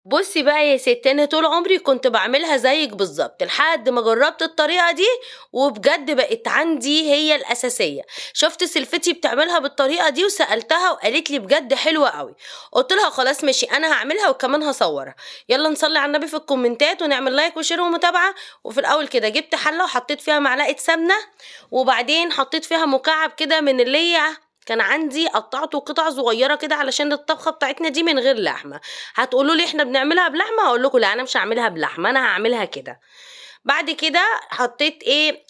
بُصّي بقى يا ستي، أنا طول عمري كنت باعملها زيِّك بالضبط، لحد ما جرّبت الطريقة دي، وبجد بقت عندي هي الأساسية. شُفت سلفتي بتعملها بالطريقة دي وسألتها وقالت لي بجد حلوة أوي. قُلت لها خلاص ماشي أنا هاعملها وكمان هاصوّرها. يالّا نصلّي على النبي في الكومنتات ونعمل لايك وشير ومتابعة. وفي الأول كده جِبت حلة وحطيت فيها معلقة سمنة، وبعدين حطيت فيها مكعب كده من اللي هي كان عندي قطّعته قطع صغيّرة كده علشان الطبخة بتاعتنا دي من غير لحمة. هتقولوا لي إحنا بنعملها بلحمة، هاقول لكم لأ أنا مش هاعملها بلحمة، أنا هاعملها كده. بعد كده حطيت إيه،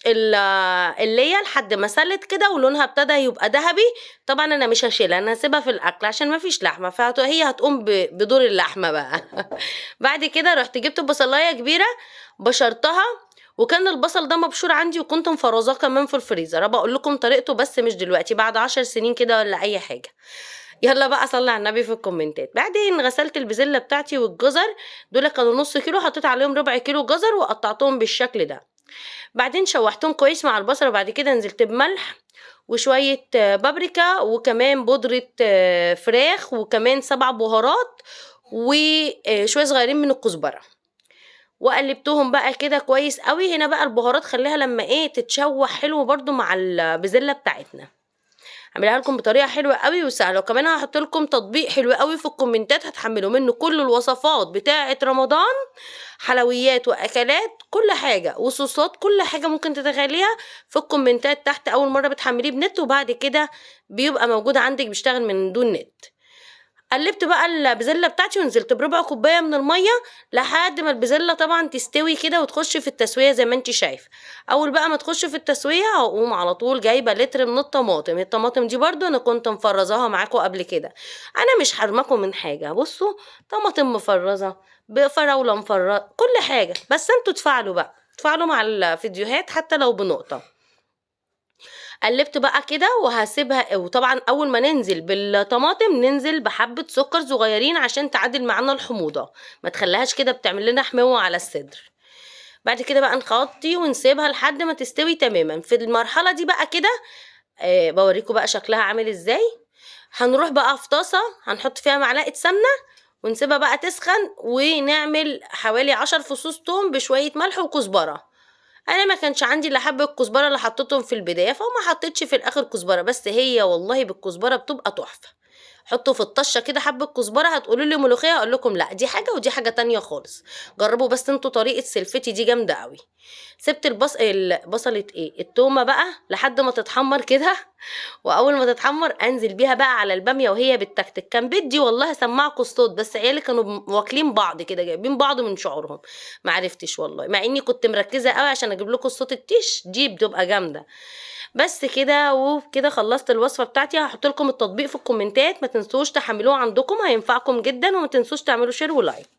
الليّة لحد ما سَلِت كده ولونها ابتدى يبقى دهبي. طبعًا أنا مش هاشيلها، أنا هاسيبها في الأكل عشان ما فيش لحمة، هي هتقوم بدور اللحمة بقى. بعد كده رُحت جِبت بصلاية كبيرة بشرتها، وكان البصل ده مبشور عندي وكنت مفرّزاه كمان في الفريزر. أبقى أقول لكم طريقته بس مش دلوقتي، بعد 10 سنين كده والّا أي حاجة. يالّا بقى صلّي على النبي في الكومنتات. بعدين غسلت البسلة بتاعتي والجزر، دول كانوا نُص كيلو، حطيت عليهم ربع كيلو جزر وقطّعتهم بالشكل ده. بعدين شوّحتهم كويس مع البصل، وبعد كده نزلت بملح وشوية بابريكا وكمان بودرة فراخ وكمان 7 بهارات شوية صغيّرين من الكزبرة. وقلّبتهم بقى كده كويس أوي. هنا بقى البهارات خلّيها لمّا إيه، تتشوّح حلو برضه مع البسلة بتاعتنا. هاعملها لكم بطريقة حلوة أوي وسهلة، وكمان هاحط لكم تطبيق حلو أوي في الكومنتات هتحمّلوا منه كل الوصفات بتاعة رمضان، حلويات وأكلات كل حاجة وصوصات كل حاجة ممكن تتخيليها في الكومنتات تحت. أول مرّة بتحمّليه بنت وبعد كده بيبقى موجود عندِك بيشتغل من دون نت. قلّبت بقى البسلة بتاعتي ونزلت بربع كوباية من المَيّة لحد ما البسلة طبعًا تستوي كده وتخش في التسوية زي ما أنتِ شايفة. أول بقى ما تخش في التسوية هاقوم على طول جايبة لتر من الطماطم. الطماطم دي برضه أنا كنت مفرّزاها معاكم قبل كده. أنا مش حارماكم من حاجة، بُصّوا طماطم مفرّزة، فراولة كل حاجة، بس أنتم تفاعلوا بقى، تفاعلوا مع الفيديوهات حتى لو بنقطة. قلّبت بقى كده وهاسيبها. وطبعًا أول ما ننزل بالطماطم ننزل بحبّة سُكّر صغيّرين عشان تعادل معانا الحموضة، ما تخلّيهاش كده بتعمل لنا حموّة على الصدر. بعد كده بقى نغطّي ونسيبها لحد ما تستوي تمامًا. في المرحلة دي بقى كده باورّيكم بقى شكلها عامل إزاي. هنروح بقى في طاسة هنحط فيها معلقة سمنة ونسيبها بقى تسخن، ونعمل حوالي 10 فصوص توم بشوية ملح وكزبرة. أنا ما كانش عندي إلا حبّة كزبرة اللي حطيتهم في البداية، فما حطيتش في الآخر كزبرة، بس هي والله بالكزبرة بتبقى تحفة. حطّوا في الطشة كده حبّة كزبرة، هتقولوا لي ملوخية، هاقول لكم لأ، دي حاجة ودي حاجة تانية خالص. جرّبوا بس أنتم طريقة سلفتي دي جامدة أوي. سِبت بصلة إيه، التومة بقى لحد ما تتحمّر كده. وأول ما تتحمّر أنزل بيها بقى على البامية وهي بتتكتك. كان بدّي والله أسمّعكم الصوت، بس عيالي كانوا واكلين بعض كده، جايبين بعض من شعورهم. ما عرفتش والله، مع إني كنت مركّزة أوي عشان أجيب لكم الصوت التِش دي بتبقى جامدة. بس كده وبكده خلّصت الوصفة بتاعتي. هاحط لكم التطبيق في الكومنتات، ما تنسوش تحمّلوه عندكم هينفعكم جدًا، وما تنسوش تعملوا share ولايك.